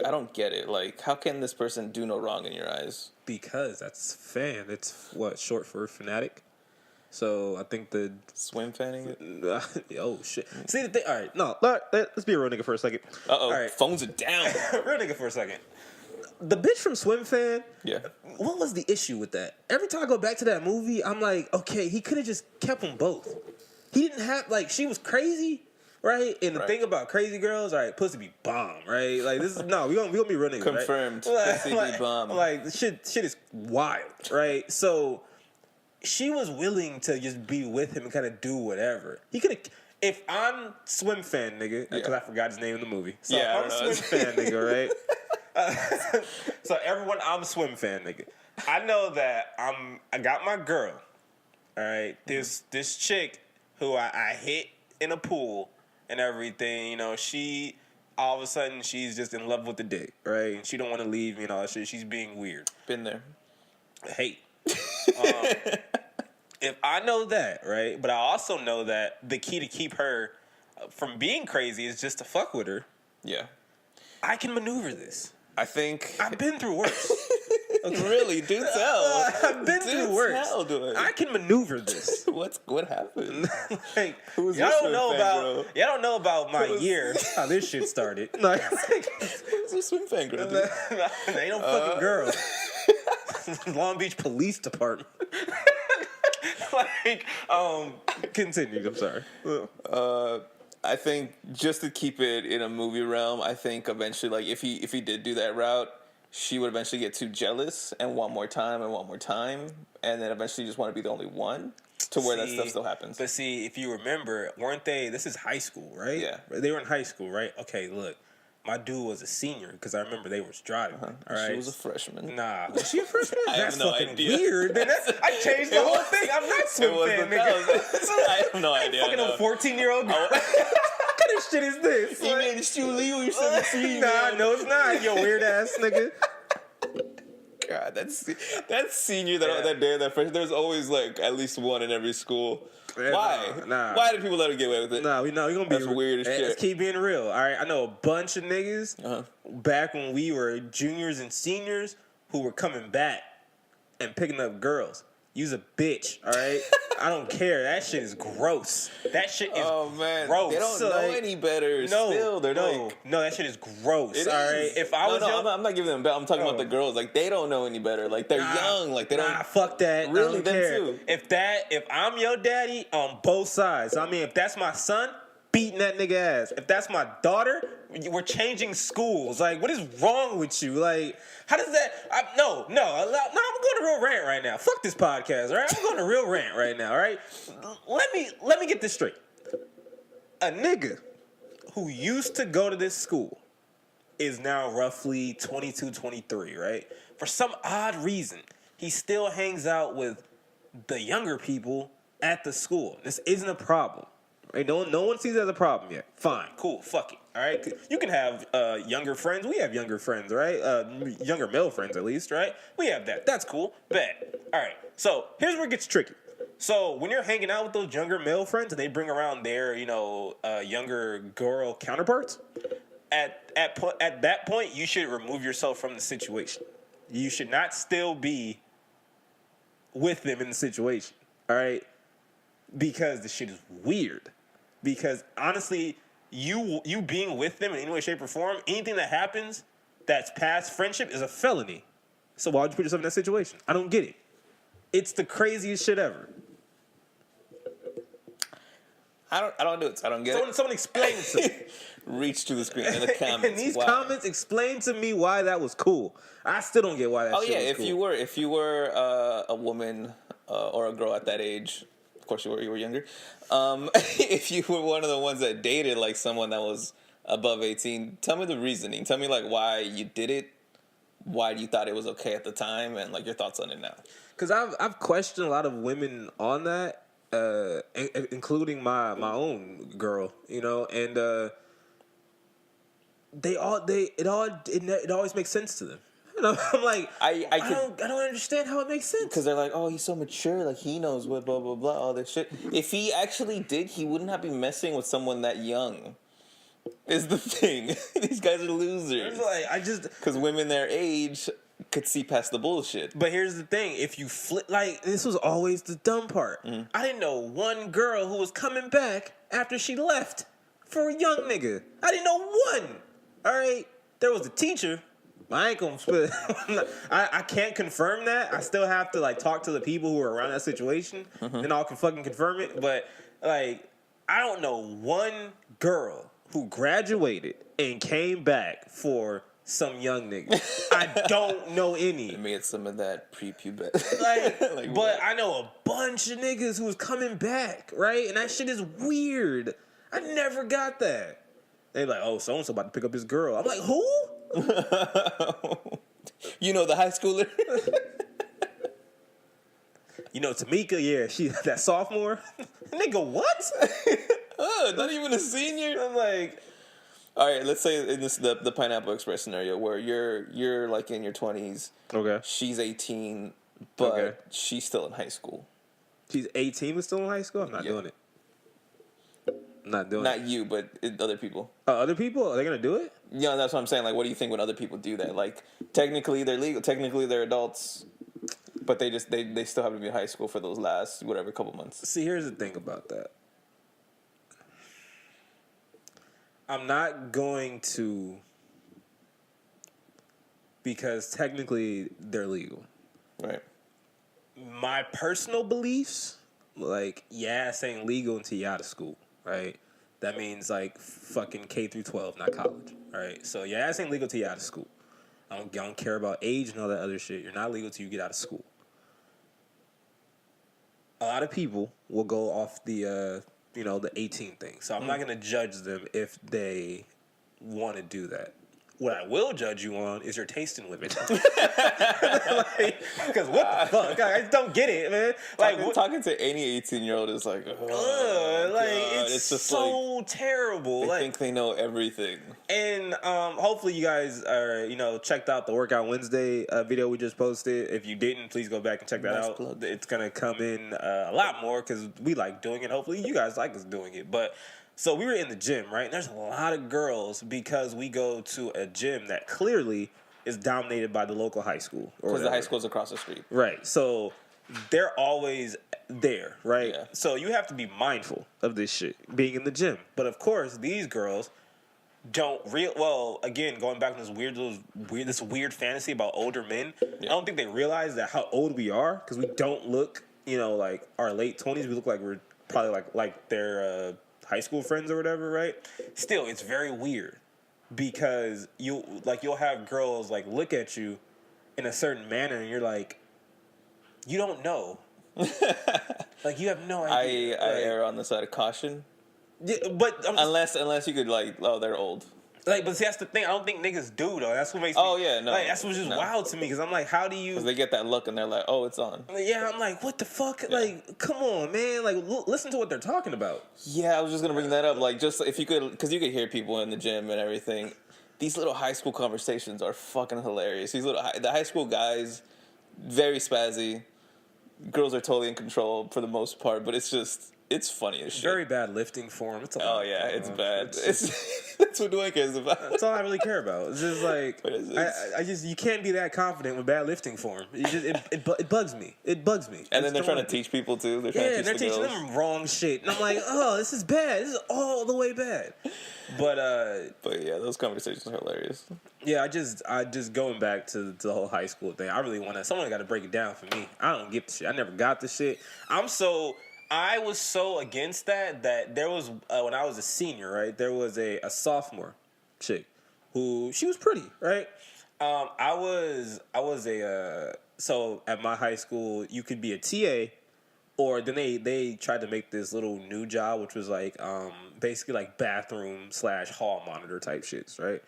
I don't get it. Like, how can this person do no wrong in your eyes? Because that's fan. It's what short for fanatic. So I think the Swim fanning it? oh shit. See the thing. All right, no. Let's be a real nigga for a second. Uh-oh, All right, phones are down. real nigga for a second. The bitch from Swim Fan. Yeah. What was the issue with that? Every time I go back to that movie, I'm like, okay, he could have just kept them both. He didn't have like she was crazy, right? And the thing about crazy girls, all right, pussy be bomb, right? Like this is no, we gonna be real niggas, Confirmed. Right? Pussy be bomb. Like shit is wild, right? So she was willing to just be with him and kind of do whatever. He could have. If I'm Swim Fan, nigga, because I forgot his name in the movie. So Yeah, if I'm Swim Fan, nigga, right? So everyone, I'm a Swim Fan, nigga. I know that I got my girl. All right, this chick who I hit in a pool and everything. You know, she all of a sudden she's just in love with the dick, right? And she don't want to leave me and all that shit. She's being weird. Been there. Hate. If I know that, right, but I also know that the key to keep her from being crazy is just to fuck with her. Yeah. I can maneuver this. I think... I've been through worse. Really? Do tell. I've been through worse. Tell, dude. I can maneuver this. What happened? Like, Who's y'all your don't know fan, about bro? y'all don't know about my year. How this shit started. Like, Who's a swim fan, girl? Dude? ain't no fucking girl. Long Beach Police Department. Like, continue. I'm sorry. I think just to keep it in a movie realm, I think eventually, like if he did do that route, she would eventually get too jealous and want more time, and then eventually just want to be the only one to where that stuff still happens. But see, if you remember, weren't they? This is high school, right? Yeah. They were in high school, right? Okay, look, my dude was a senior because I remember they was driving. All right, She was a freshman. Nah, was she a freshman? I have That's no fucking idea. weird. Then I changed the whole thing. I'm not Swim Fan, nigga. I have no idea. Fucking a 14-year-old girl. What kind of shit is this? You mean Stu Lee or 17? Nah, no, it's not. You weird ass nigga. God, that's senior that day that freshman. There's always like at least one in every school. Yeah, Why? nah. Why did people let her get away with it? Nah, we know you're gonna be That's weird as shit. Let's keep being real. All right, I know a bunch of niggas back when we were juniors and seniors who were coming back and picking up girls. You's a bitch, all right? I don't care. That shit is gross. That shit is gross. They don't know any better. Still, they're no, that shit is gross. All right, if I was young, I'm not giving them. I'm talking about the girls. Like they don't know any better. Like they're young. Like they don't. Nah, fuck that. Really, I don't them care. too. If I'm your daddy on both sides. I mean, if that's my son, beating that nigga ass. If that's my daughter, we're changing schools. Like, what is wrong with you? Like, how does that? No, I'm going to real rant right now. Fuck this podcast, all right? I'm going to real rant right now, all right? Let me get this straight. A nigga who used to go to this school is now roughly 22, 23, right? For some odd reason, he still hangs out with the younger people at the school. This isn't a problem. Right? No one sees it as a problem yet. Fine, cool, fuck it. All right, you can have younger friends. We have younger friends, right? Younger male friends, at least, right? We have that. That's cool. Bet. All right. So here's where it gets tricky. So when you're hanging out with those younger male friends and they bring around their, younger girl counterparts, at that point you should remove yourself from the situation. You should not still be with them in the situation. All right, because the shit is weird. Because honestly, you being with them in any way, shape, or form, anything that happens that's past friendship is a felony. So why would you put yourself in that situation? I don't get it. It's the craziest shit ever. I don't do it. So I don't get it. Someone explain it to me. Reach to the screen in the comments. In these comments, explain to me why that was cool. I still don't get why that shit was cool. If you were a woman or a girl at that age, of course you were younger. If you were one of the ones that dated like someone that was above 18, tell me the reasoning. Tell me like why you did it, why you thought it was okay at the time, and like your thoughts on it now. Because I've questioned a lot of women on that, including my own girl, and it always makes sense to them. I'm like, I don't understand how it makes sense. Because they're like, oh, he's so mature, like he knows what blah blah blah, all this shit. If he actually did, he would not be messing with someone that young. is the thing. These guys are losers. It's like I just. Because women their age could see past the bullshit. But here's the thing: if you flip, like this was always the dumb part. I didn't know one girl who was coming back after she left for a young nigga. I didn't know one. All right, there was a teacher. I ain't gonna split. I can't confirm that. I still have to like talk to the people who are around that situation, then I'll can fucking confirm it. But like, I don't know one girl who graduated and came back for some young nigga. I don't know any. Let me get some of that prepubescent. Like, but I know a bunch of niggas who's coming back, right? And that shit is weird. I never got that. They like, oh, so-and-so about to pick up his girl. I'm like, who? You know the high schooler? You know Tamika, yeah, she that sophomore. Nigga, what? Not even a senior? I'm like, all right, let's say in this the Pineapple Express scenario where you're like in your 20s. okay. She's 18, but Okay. she's still in high school. She's 18 but still in high school? I'm not Yeah. doing it. I'm not doing Not it. you, but other people. Other people, are they going to do it? Yeah, that's what I'm saying. Like, what do you think when other people do that? Like, technically they're legal. Technically they're adults, but they still have to be in high school for those last whatever couple months. See, here's the thing about that. I'm not going to, because technically they're legal. Right. My personal beliefs, like, yeah, it's ain't legal until you're out of school, right? That means like fucking K through 12, not college, all right? So your ass ain't legal till you're out of school. I don't care about age and all that other shit. You're not legal till you get out of school. A lot of people will go off the the 18 thing. So I'm not gonna judge them if they want to do that. What I will judge you on is your taste in women. Because what the fuck? I just don't get it, man. Like Talking to any 18-year-old is like, like God. it's just so terrible. they Like, think they know everything. and hopefully you guys are checked out the Workout Wednesday video we just posted. If you didn't, please go back and check that Nice out. plug. It's gonna come in a lot more because we like doing it. Hopefully you guys like us doing it. But so we were in the gym, right? And there's a lot of girls because we go to a gym that clearly is dominated by the local high school. Because the high school's across the street. Right. So they're always there, right? Yeah. So you have to be mindful of this shit being in the gym. But of course, these girls don't again, going back to this weird fantasy about older men. I don't think they realize that how old we are because we don't look, like our late 20s. We look like we're probably like their high school friends or whatever, right? Still, it's very weird because you'll have girls like look at you in a certain manner and you're like, you don't know. Like, you have no idea. I err on the side of caution. Yeah, but Unless you could they're old. but see, that's the thing. I don't think niggas do though. That's what makes me. Oh, yeah, no. Like, that's what's just wild to me because I'm like, how do you? Because they get that look and they're like, oh, it's on. Yeah, I'm like, what the fuck? Like, come on, man. Like, listen to what they're talking about. Yeah, I was just gonna bring that up. Like, just if you could, because you could hear people in the gym and everything. These little high school conversations are fucking hilarious. The high school guys, very spazzy. Girls are totally in control for the most part, but it's funny as shit. Very bad lifting form. It's a lot. Oh yeah, it's bad. That's what Dwayne cares about. That's all I really care about. It's just like But I just you can't be that confident with bad lifting form. You just it bugs me. It bugs me. And then they're It's trying to the- teach people too. They're trying Yeah, to and they're teach the teaching girls. them wrong shit, and I'm like, oh, this is bad. This is all the way bad. But But yeah, those conversations are hilarious. yeah, I just going back to the whole high school thing. I really want to. Someone got to break it down for me. I don't get the shit. I never got the shit. I was so against that there was when I was a senior, right? There was a sophomore chick who she was pretty, right? I was so at my high school you could be a TA, or then they tried to make this little new job which was like basically like bathroom / hall monitor type shits, right?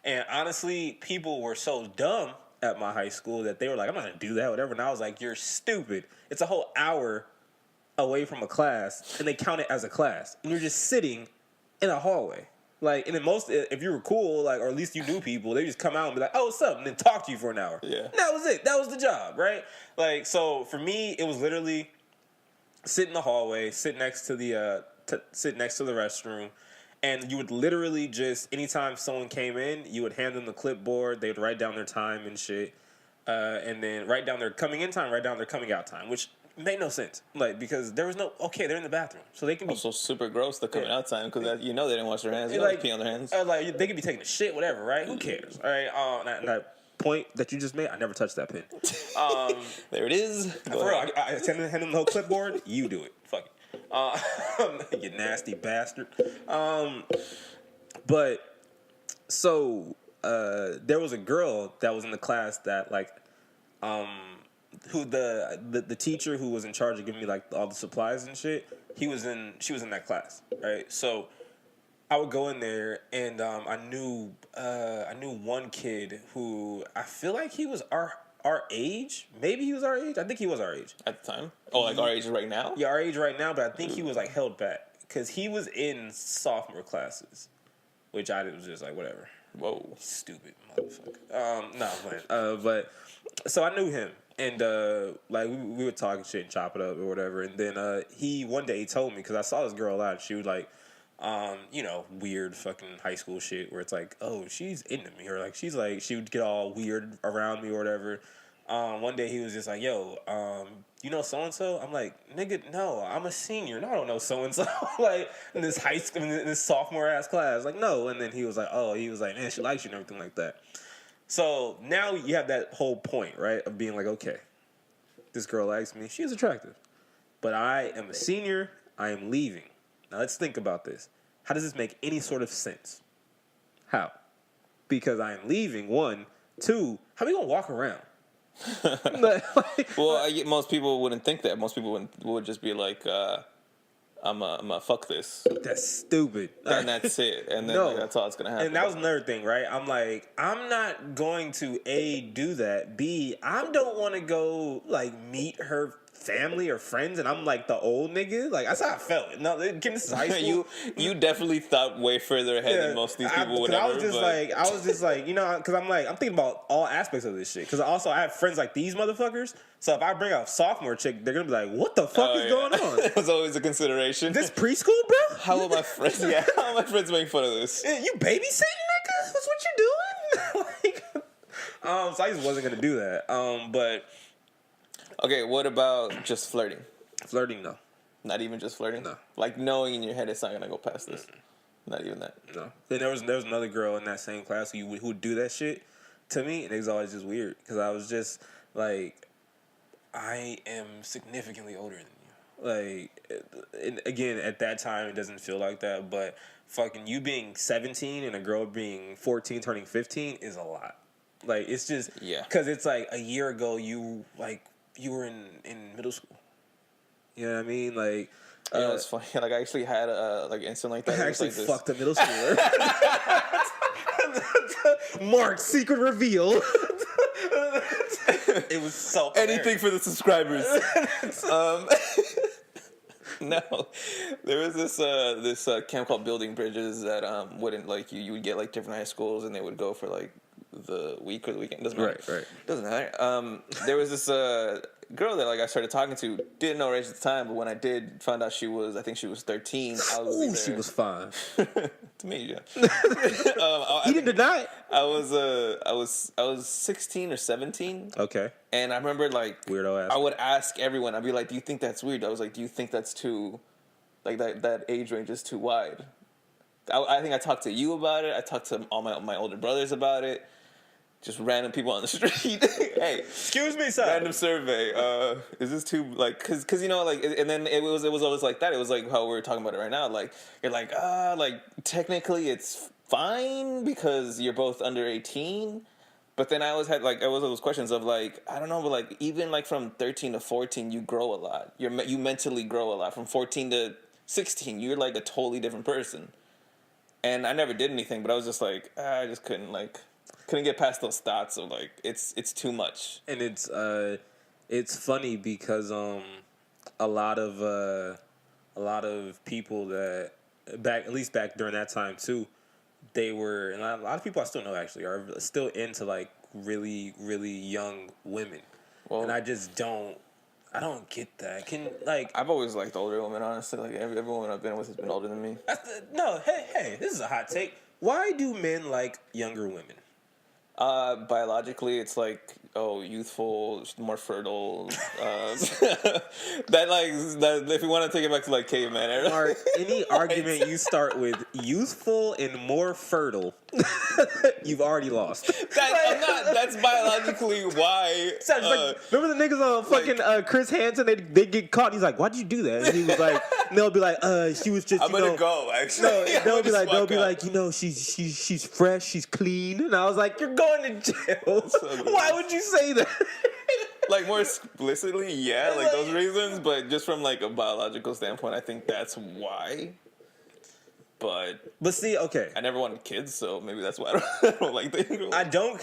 And honestly, people were so dumb at my high school that they were like, I'm not gonna do that, whatever. And I was like, you're stupid. It's a whole hour away from a class, and they count it as a class, and you're just sitting in a hallway. Like, and then if you were cool, like, or at least you knew people, they just come out and be like, "Oh, what's up?" and then talk to you for an hour. Yeah. And that was it. That was the job, right? Like, so for me, it was literally sit in the hallway, sit next to the restroom, And you would literally just, anytime someone came in, you would hand them the clipboard. They would write down their time and shit. And then write down their coming in time, write down their coming out time, which made no sense. Like, because there was no, okay, they're in the bathroom. So they can be. Also, super gross the coming out time because you know they didn't wash their hands. You like, like pee on their hands. Like, they could be taking a shit, whatever, right? Who cares? All right. That point that you just made, I never touched that pen. There it is. For real, I hand them the whole clipboard. You do it. Fuck it. You nasty bastard. But so there was a girl that was in the class that like who the teacher who was in charge of giving me like all the supplies and shit. She was in that class, right? So I would go in there and I knew one kid who I feel like he was our age. Maybe he was our age. I think he was our age At the time. Oh, like our age right now? Yeah, our age right now. But I think he was like held back because he was in sophomore classes, which I was just like whatever. Whoa. Stupid motherfucker. No, I'm playing. But so I knew him, and like we would talk and shit and chop it up or whatever. And then he one day he told me because I saw this girl out. She was like, you know, weird fucking high school shit where it's like, oh, she's into me, or like she would get all weird around me or whatever. One day he was just like, yo, you know so and so? I'm like, nigga, no, I'm a senior and I don't know so and so. Like in this high school, in this sophomore ass class, like no. And then he was like, man, she likes you and everything like that. So now you have that whole point, right, of being like, okay, this girl likes me, she's attractive, but I am a senior, I am leaving. Now let's think about this. How does this make any sort of sense? How? Because I am leaving, one. Two, how are we gonna walk around? Well, most people wouldn't think that. Most people would just be like, I'm a fuck this. That's stupid. And that's it. And then No. like, that's all that's going to happen. And that was another thing, right? I'm like, I'm not going to A, do that. B, I don't want to go, like, meet her family or friends, and I'm like the old nigga. Like, that's how I felt. No, this is high school. you definitely thought way further ahead than most of these people would ever. I was just like, you know, because I'm thinking about all aspects of this shit. Because also I have friends like these motherfuckers. So if I bring a sophomore chick, they're gonna be like, "What the fuck is going on?" It was always a consideration. This preschool, bro? How will my friends? Yeah, how are my friends making fun of this? You babysitting, nigga? That's what you doing? Like, so I just wasn't gonna do that. But Okay, what about just flirting? flirting, no. Not even just flirting. No. Like knowing in your head it's not gonna go past this. Not even that. No. Then there was another girl in that same class who would do that shit to me, and it was always just weird because I was just like, I am significantly older than you. Like, and again, at that time, it doesn't feel like that, but fucking you being 17 and a girl being 14, turning 15 is a lot. Like, it's just, Yeah. because it's like a year ago, you were in middle school. You know what I mean? Like, You know, it's funny. Like I actually had like instant like that. I It was actually like this. fucked a middle schooler. Mark, secret reveal. It was so Anything for the subscribers. No, there was this camp called Building Bridges that wouldn't like you would get like different high schools and they would go for like the week or the weekend. Doesn't matter. Right. Doesn't matter. There was this girl that like I started talking to. Didn't know her age at the time, but when I did, found out I think she was 13. I was Ooh, either, she was fine. to me, yeah. He didn't deny it. I was 16 or 17. Okay. And I remember, like, Weirdo ass. I would ask everyone. I'd be like, "Do you think that's weird?" I was like, "Do you think that's too, like that age range is too wide?" I think I talked to you about it. I talked to all my older brothers about it. Just random people on the street. Hey, Excuse me, sir. random survey. Is this too like? Cause you know like, and then it was always like that. It was like how we're talking about it right now. Like you're like technically it's fine because you're both under 18. But then I always had like those questions of like I don't know, but like even like from 13 to 14, you grow a lot. You mentally grow a lot. From 14 to 16, you're like a totally different person. And I never did anything, but I was just like I just couldn't get past those thoughts of like it's too much. And it's funny because a lot of people that at least back during that time too, they were, and a lot of people I still know actually are still into like really, really young women. Well, and I just don't I don't get that. Can like I've always liked older women, honestly. Like every woman I've been with has been older than me. no, hey, this is a hot take. Why do men like younger women? Biologically, it's like youthful, more fertile. That if you want to take it back to like caveman era. Or any argument you start with youthful and more fertile, you've already lost. That's biologically why. Sounds like, remember the niggas on fucking Chris Hansen? They get caught. He's like, "Why'd you do that?" And he was like, and "They'll be like, she was just." I'm gonna go. Actually, No, they'll be like, out. she's fresh, she's clean, and I was like, "You're going to jail." So Why would you say that? Like more explicitly, yeah, like those reasons, but just from like a biological standpoint, I think that's why. But see, okay, I never wanted kids, so maybe that's why I don't like the. I don't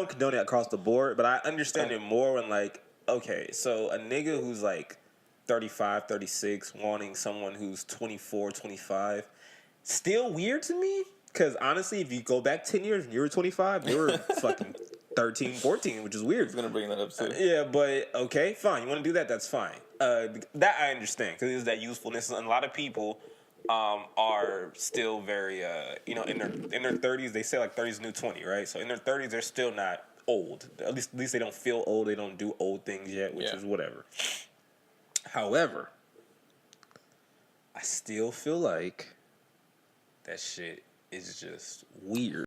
condone it across the board, but I understand it more when like, okay, so a nigga who's like 35, 36 wanting someone who's 24, 25, still weird to me. Because honestly, if you go back 10 years and you were 25, they were fucking 13, 14, which is weird. I was gonna bring that up too. Yeah, but okay, fine. You want to do that? That's fine. That I understand because it's that usefulness, and a lot of people are still very, in their 30s. They say like 30s is new 20, right? So in their 30s, they're still not old. At least they don't feel old. They don't do old things yet, which is whatever. However, I still feel like that shit is just weird.